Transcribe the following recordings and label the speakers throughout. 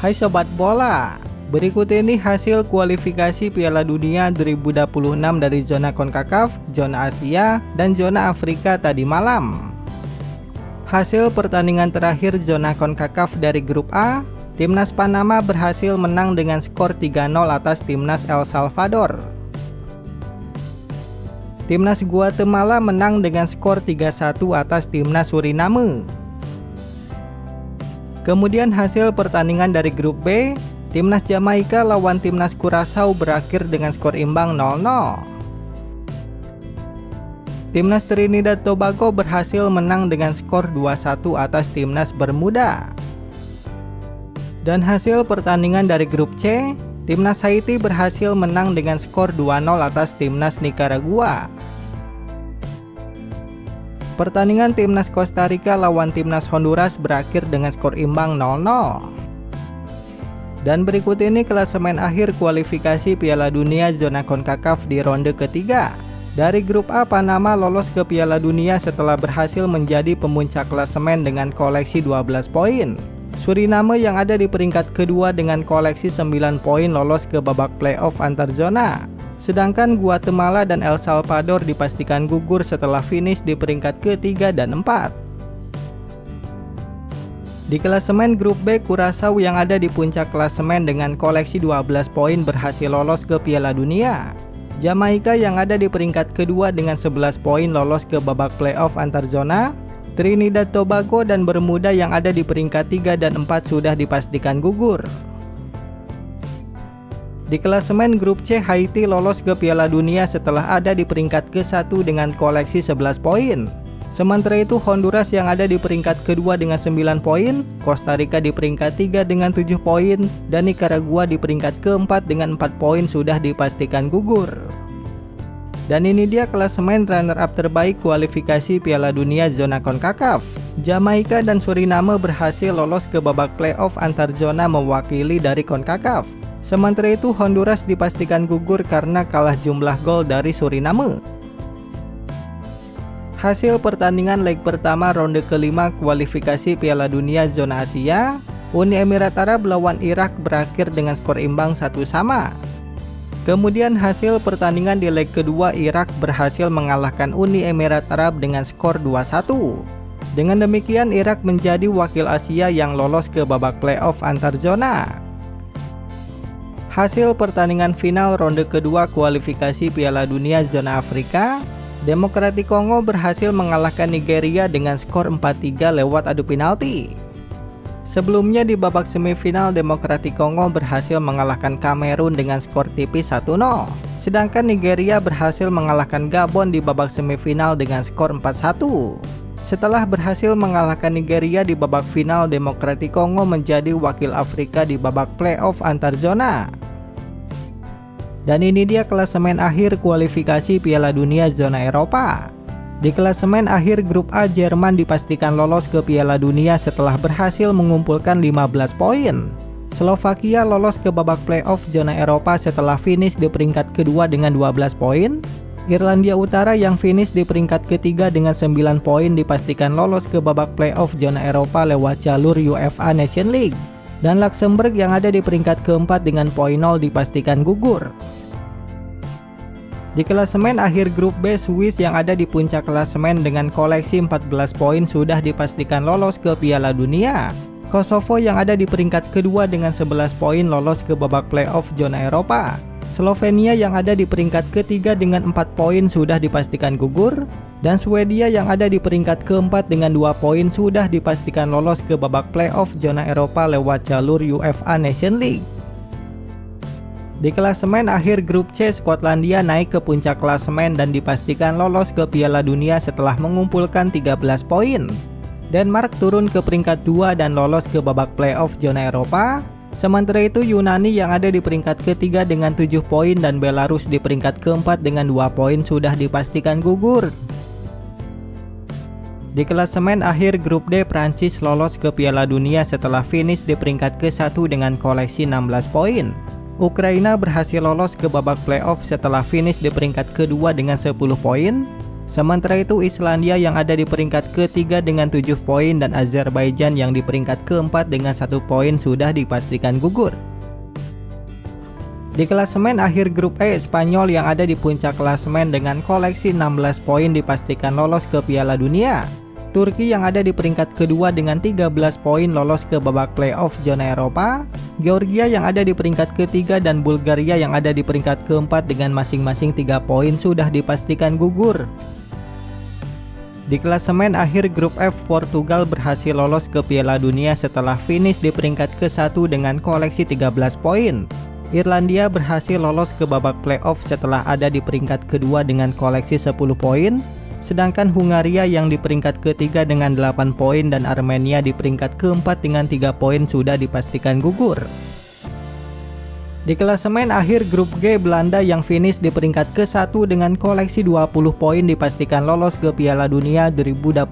Speaker 1: Hai Sobat Bola, berikut ini hasil kualifikasi Piala Dunia 2026 dari zona CONCACAF, zona Asia, dan zona Afrika tadi malam. Hasil pertandingan terakhir zona CONCACAF dari grup A, Timnas Panama berhasil menang dengan skor 3-0 atas Timnas El Salvador. Timnas Guatemala menang dengan skor 3-1 atas Timnas Suriname. Kemudian hasil pertandingan dari grup B, Timnas Jamaika lawan Timnas Curaçao berakhir dengan skor imbang 0-0. Timnas Trinidad Tobago berhasil menang dengan skor 2-1 atas Timnas Bermuda. Dan hasil pertandingan dari grup C, Timnas Haiti berhasil menang dengan skor 2-0 atas Timnas Nicaragua. Pertandingan Timnas Costa Rica lawan Timnas Honduras berakhir dengan skor imbang 0-0. Dan berikut ini klasemen akhir kualifikasi Piala Dunia zona CONCACAF di ronde ketiga. Dari grup A, Panama lolos ke Piala Dunia setelah berhasil menjadi pemuncak klasemen dengan koleksi 12 poin. Suriname yang ada di peringkat kedua dengan koleksi 9 poin lolos ke babak playoff antar zona. Sedangkan Guatemala dan El Salvador dipastikan gugur setelah finish di peringkat ketiga dan 4. Di klasemen grup B, Curaçao yang ada di puncak klasemen dengan koleksi 12 poin berhasil lolos ke Piala Dunia. Jamaika yang ada di peringkat kedua dengan 11 poin lolos ke babak playoff antar zona. Trinidad Tobago dan Bermuda yang ada di peringkat 3 dan 4 sudah dipastikan gugur. Di klasemen grup C, Haiti lolos ke Piala Dunia setelah ada di peringkat ke-1 dengan koleksi 11 poin. Sementara itu Honduras yang ada di peringkat kedua dengan 9 poin, Costa Rica di peringkat 3 dengan 7 poin, dan Nicaragua di peringkat keempat dengan 4 poin sudah dipastikan gugur. Dan ini dia klasemen runner-up terbaik kualifikasi Piala Dunia zona CONCACAF. Jamaika dan Suriname berhasil lolos ke babak playoff antar zona mewakili dari CONCACAF. Sementara itu Honduras dipastikan gugur karena kalah jumlah gol dari Suriname. Hasil pertandingan leg pertama ronde kelima kualifikasi Piala Dunia zona Asia, Uni Emirat Arab lawan Irak berakhir dengan skor imbang 1-1. Kemudian hasil pertandingan di leg kedua, Irak berhasil mengalahkan Uni Emirat Arab dengan skor 2-1. Dengan demikian Irak menjadi wakil Asia yang lolos ke babak playoff antar zona. Hasil pertandingan final ronde kedua kualifikasi Piala Dunia zona Afrika, Demokratik Kongo berhasil mengalahkan Nigeria dengan skor 4-3 lewat adu penalti. Sebelumnya di babak semifinal, Demokratik Kongo berhasil mengalahkan Kamerun dengan skor tipis 1-0. Sedangkan Nigeria berhasil mengalahkan Gabon di babak semifinal dengan skor 4-1. Setelah berhasil mengalahkan Nigeria di babak final, Demokratik Kongo menjadi wakil Afrika di babak playoff antar zona. Dan ini dia klasemen akhir kualifikasi Piala Dunia zona Eropa. Di klasemen akhir grup A, Jerman dipastikan lolos ke Piala Dunia setelah berhasil mengumpulkan 15 poin. Slovakia lolos ke babak playoff zona Eropa setelah finish di peringkat kedua dengan 12 poin. Irlandia Utara yang finish di peringkat ketiga dengan 9 poin dipastikan lolos ke babak playoff zona Eropa lewat jalur UEFA Nation League. Dan Luxembourg yang ada di peringkat keempat dengan poin 0 dipastikan gugur. Di klasemen akhir grup B, Swiss yang ada di puncak klasemen dengan koleksi 14 poin sudah dipastikan lolos ke Piala Dunia. Kosovo yang ada di peringkat kedua dengan 11 poin lolos ke babak playoff zona Eropa. Slovenia yang ada di peringkat ketiga dengan 4 poin sudah dipastikan gugur. Dan Swedia yang ada di peringkat keempat dengan 2 poin sudah dipastikan lolos ke babak playoff zona Eropa lewat jalur UEFA Nation League. Di klasemen akhir grup C, Skotlandia naik ke puncak klasemen dan dipastikan lolos ke Piala Dunia setelah mengumpulkan 13 poin. Denmark turun ke peringkat 2 dan lolos ke babak playoff zona Eropa. Sementara itu Yunani yang ada di peringkat ketiga dengan 7 poin dan Belarus di peringkat keempat dengan 2 poin sudah dipastikan gugur. Di klasemen akhir grup D, Prancis lolos ke Piala Dunia setelah finish di peringkat ke-1 dengan koleksi 16 poin. Ukraina berhasil lolos ke babak playoff setelah finish di peringkat kedua dengan 10 poin. Sementara itu Islandia yang ada di peringkat ketiga dengan 7 poin dan Azerbaijan yang di peringkat keempat dengan 1 poin sudah dipastikan gugur. Di klasemen akhir grup E, Spanyol yang ada di puncak klasemen dengan koleksi 16 poin dipastikan lolos ke Piala Dunia. Turki yang ada di peringkat kedua dengan 13 poin lolos ke babak playoff zona Eropa. Georgia yang ada di peringkat ketiga dan Bulgaria yang ada di peringkat keempat dengan masing-masing 3 poin sudah dipastikan gugur. Di klasemen akhir grup F, Portugal berhasil lolos ke Piala Dunia setelah finish di peringkat ke-1 dengan koleksi 13 poin. Irlandia berhasil lolos ke babak playoff setelah ada di peringkat kedua dengan koleksi 10 poin. Sedangkan Hungaria yang di peringkat ketiga dengan 8 poin dan Armenia di peringkat keempat dengan 3 poin sudah dipastikan gugur. Di klasemen akhir grup G, Belanda yang finish di peringkat ke-1 dengan koleksi 20 poin dipastikan lolos ke Piala Dunia 2026.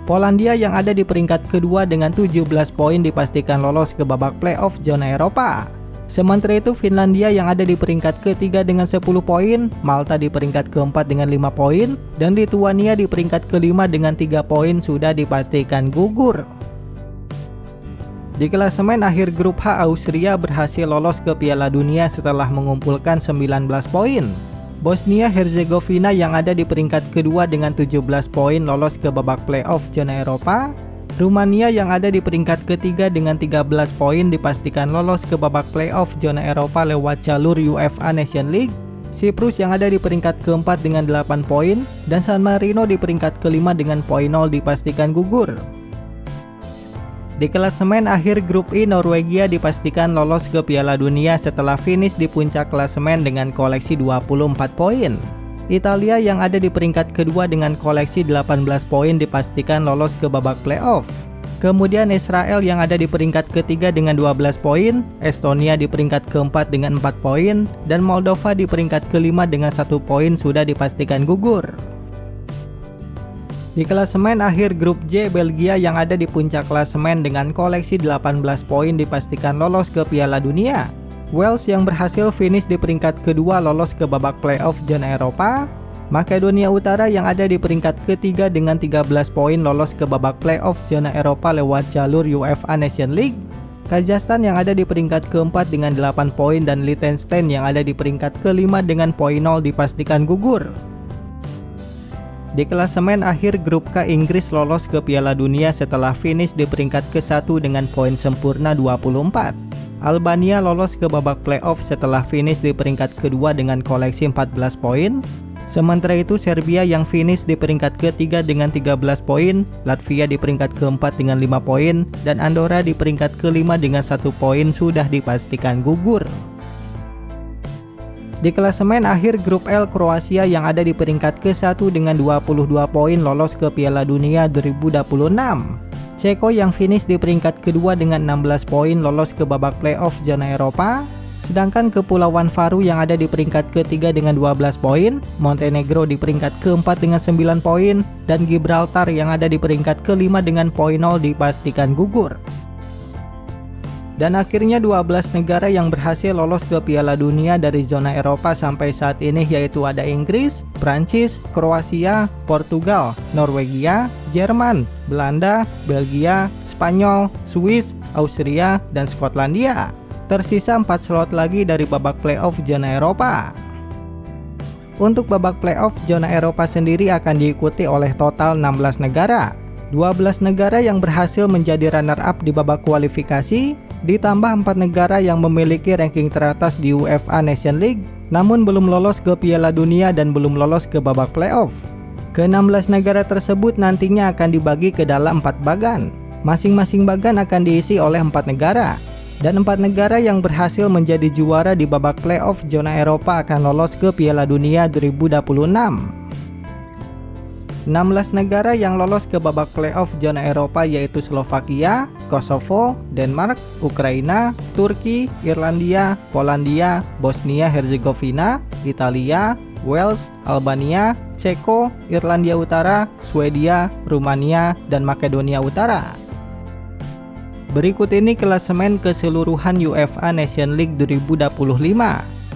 Speaker 1: Polandia yang ada di peringkat kedua dengan 17 poin dipastikan lolos ke babak playoff zona Eropa. Sementara itu Finlandia yang ada di peringkat ketiga dengan 10 poin, Malta di peringkat keempat dengan 5 poin, dan Lituania di peringkat kelima dengan 3 poin sudah dipastikan gugur. Di klasemen akhir grup H, Austria berhasil lolos ke Piala Dunia setelah mengumpulkan 19 poin. Bosnia Herzegovina yang ada di peringkat kedua dengan 17 poin lolos ke babak playoff zona Eropa. Rumania yang ada di peringkat ketiga dengan 13 poin dipastikan lolos ke babak playoff zona Eropa lewat jalur UEFA Nations League. Siprus yang ada di peringkat keempat dengan 8 poin dan San Marino di peringkat kelima dengan poin 0 dipastikan gugur. Di klasemen akhir grup I, Norwegia dipastikan lolos ke Piala Dunia setelah finish di puncak klasemen dengan koleksi 24 poin. Italia yang ada di peringkat kedua dengan koleksi 18 poin dipastikan lolos ke babak playoff. Kemudian Israel yang ada di peringkat ketiga dengan 12 poin, Estonia di peringkat keempat dengan 4 poin, dan Moldova di peringkat kelima dengan 1 poin sudah dipastikan gugur. Di klasemen akhir grup J, Belgia yang ada di puncak klasemen dengan koleksi 18 poin dipastikan lolos ke Piala Dunia. Wales yang berhasil finish di peringkat kedua lolos ke babak playoff zona Eropa. Makedonia Utara yang ada di peringkat ketiga dengan 13 poin lolos ke babak playoff zona Eropa lewat jalur UEFA Nations League. Kazakhstan yang ada di peringkat keempat dengan 8 poin dan Liechtenstein yang ada di peringkat kelima dengan poin 0 dipastikan gugur. Di klasemen akhir grup K, Inggris lolos ke Piala Dunia setelah finish di peringkat ke-1 dengan poin sempurna 24. Albania lolos ke babak playoff setelah finish di peringkat kedua dengan koleksi 14 poin. Sementara itu Serbia yang finish di peringkat ketiga dengan 13 poin, Latvia di peringkat keempat dengan 5 poin, dan Andorra di peringkat kelima dengan 1 poin sudah dipastikan gugur. Di klasemen akhir grup L, Kroasia yang ada di peringkat ke-1 dengan 22 poin lolos ke Piala Dunia 2026. Ceko yang finish di peringkat kedua dengan 16 poin lolos ke babak playoff zona Eropa. Sedangkan Kepulauan Faroe yang ada di peringkat ketiga dengan 12 poin, Montenegro di peringkat keempat dengan 9 poin, dan Gibraltar yang ada di peringkat kelima dengan poin 0 dipastikan gugur. Dan akhirnya 12 negara yang berhasil lolos ke Piala Dunia dari zona Eropa sampai saat ini yaitu ada Inggris, Prancis, Kroasia, Portugal, Norwegia, Jerman, Belanda, Belgia, Spanyol, Swiss, Austria, dan Skotlandia. Tersisa 4 slot lagi dari babak playoff zona Eropa. Untuk babak playoff zona Eropa sendiri akan diikuti oleh total 16 negara. 12 negara yang berhasil menjadi runner-up di babak kualifikasi, ditambah 4 negara yang memiliki ranking teratas di UEFA Nations League, namun belum lolos ke Piala Dunia dan belum lolos ke babak playoff. Ke-16 negara tersebut nantinya akan dibagi ke dalam 4 bagan. Masing-masing bagan akan diisi oleh 4 negara. Dan 4 negara yang berhasil menjadi juara di babak playoff zona Eropa akan lolos ke Piala Dunia 2026. 16 negara yang lolos ke babak playoff zona Eropa yaitu Slovakia, Kosovo, Denmark, Ukraina, Turki, Irlandia, Polandia, Bosnia Herzegovina, Italia, Wales, Albania, Ceko, Irlandia Utara, Swedia, Rumania, dan Makedonia Utara. Berikut ini klasemen keseluruhan UEFA Nations League 2025.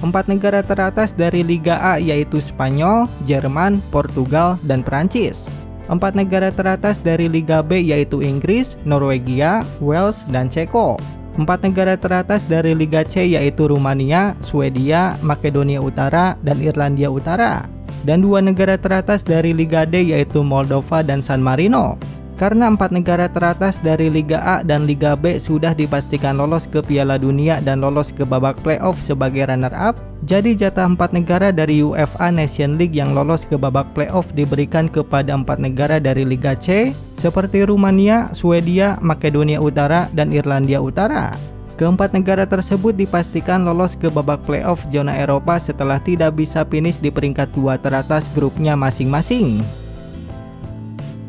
Speaker 1: 4 negara teratas dari Liga A yaitu Spanyol, Jerman, Portugal, dan Prancis. 4 negara teratas dari Liga B yaitu Inggris, Norwegia, Wales, dan Ceko. 4 negara teratas dari Liga C yaitu Rumania, Swedia, Makedonia Utara, dan Irlandia Utara. Dan 2 negara teratas dari Liga D yaitu Moldova dan San Marino. Karena 4 negara teratas dari Liga A dan Liga B sudah dipastikan lolos ke Piala Dunia dan lolos ke babak playoff sebagai runner-up, jadi jatah 4 negara dari UEFA Nation League yang lolos ke babak playoff diberikan kepada 4 negara dari Liga C seperti Rumania, Swedia, Makedonia Utara, dan Irlandia Utara. Keempat negara tersebut dipastikan lolos ke babak playoff zona Eropa setelah tidak bisa finish di peringkat 2 teratas grupnya masing-masing.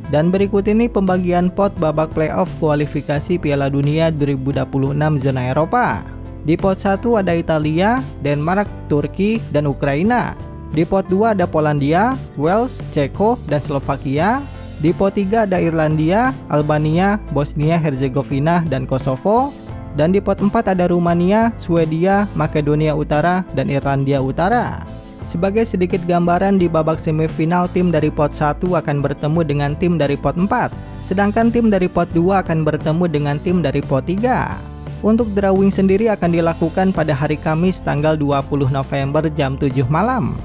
Speaker 1: Dan berikut ini pembagian pot babak playoff kualifikasi Piala Dunia 2026 zona Eropa. Di pot 1 ada Italia, Denmark, Turki, dan Ukraina. Di pot 2 ada Polandia, Wales, Ceko, dan Slovakia. Di pot 3 ada Irlandia, Albania, Bosnia Herzegovina, dan Kosovo. Dan di pot 4 ada Rumania, Swedia, Makedonia Utara, dan Irlandia Utara. Sebagai sedikit gambaran, di babak semifinal tim dari pot 1 akan bertemu dengan tim dari pot 4, sedangkan tim dari pot 2 akan bertemu dengan tim dari pot 3. Untuk drawing sendiri akan dilakukan pada hari Kamis tanggal 20 November jam 7 malam.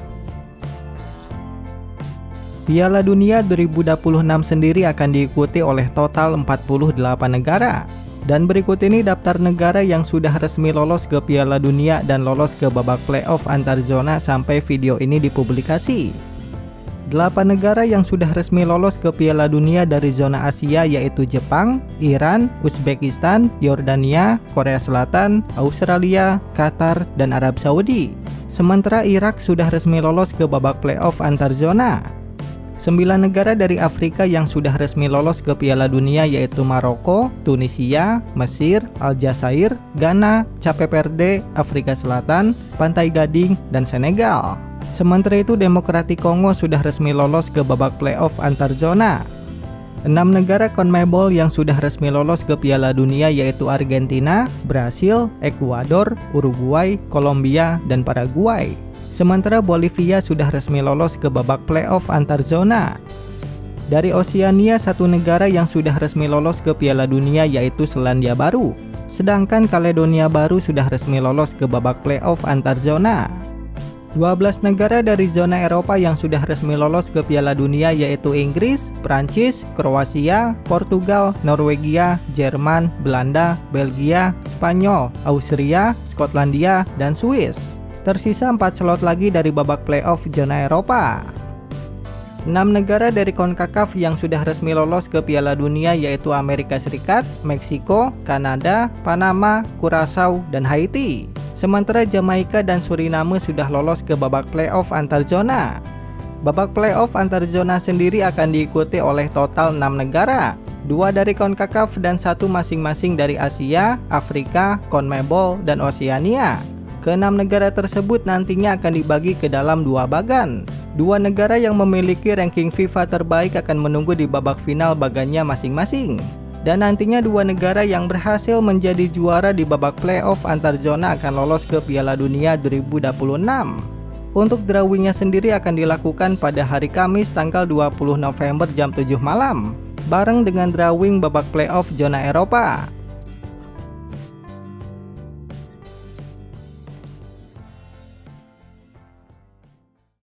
Speaker 1: Piala Dunia 2026 sendiri akan diikuti oleh total 48 negara. Dan berikut ini daftar negara yang sudah resmi lolos ke Piala Dunia dan lolos ke babak playoff antar zona sampai video ini dipublikasi. 8 negara yang sudah resmi lolos ke Piala Dunia dari zona Asia yaitu Jepang, Iran, Uzbekistan, Yordania, Korea Selatan, Australia, Qatar, dan Arab Saudi. Sementara Irak sudah resmi lolos ke babak playoff antar zona. 9 negara dari Afrika yang sudah resmi lolos ke Piala Dunia yaitu Maroko, Tunisia, Mesir, Aljazair, Ghana, Cape Verde, Afrika Selatan, Pantai Gading, dan Senegal. Sementara itu Demokratik Kongo sudah resmi lolos ke babak playoff antar zona. 6 negara CONMEBOL yang sudah resmi lolos ke Piala Dunia yaitu Argentina, Brasil, Ekuador, Uruguay, Kolombia, dan Paraguay. Sementara Bolivia sudah resmi lolos ke babak playoff antar zona. Dari Oseania, 1 negara yang sudah resmi lolos ke Piala Dunia yaitu Selandia Baru. Sedangkan Kaledonia Baru sudah resmi lolos ke babak playoff antar zona. 12 negara dari zona Eropa yang sudah resmi lolos ke Piala Dunia yaitu Inggris, Prancis, Kroasia, Portugal, Norwegia, Jerman, Belanda, Belgia, Spanyol, Austria, Skotlandia, dan Swiss. Tersisa 4 slot lagi dari babak playoff zona Eropa. 6 negara dari CONCACAF yang sudah resmi lolos ke Piala Dunia yaitu Amerika Serikat, Meksiko, Kanada, Panama, Curaçao, dan Haiti. Sementara Jamaika dan Suriname sudah lolos ke babak playoff antar zona. Babak playoff antar zona sendiri akan diikuti oleh total 6 negara, 2 dari CONCACAF dan 1 masing-masing dari Asia, Afrika, CONMEBOL, dan Oseania. Ke-6 negara tersebut nantinya akan dibagi ke dalam 2 bagan. 2 negara yang memiliki ranking FIFA terbaik akan menunggu di babak final bagannya masing-masing. Dan nantinya 2 negara yang berhasil menjadi juara di babak playoff antar zona akan lolos ke Piala Dunia 2026. Untuk drawingnya sendiri akan dilakukan pada hari Kamis tanggal 20 November jam 7 malam, bareng dengan drawing babak playoff zona Eropa.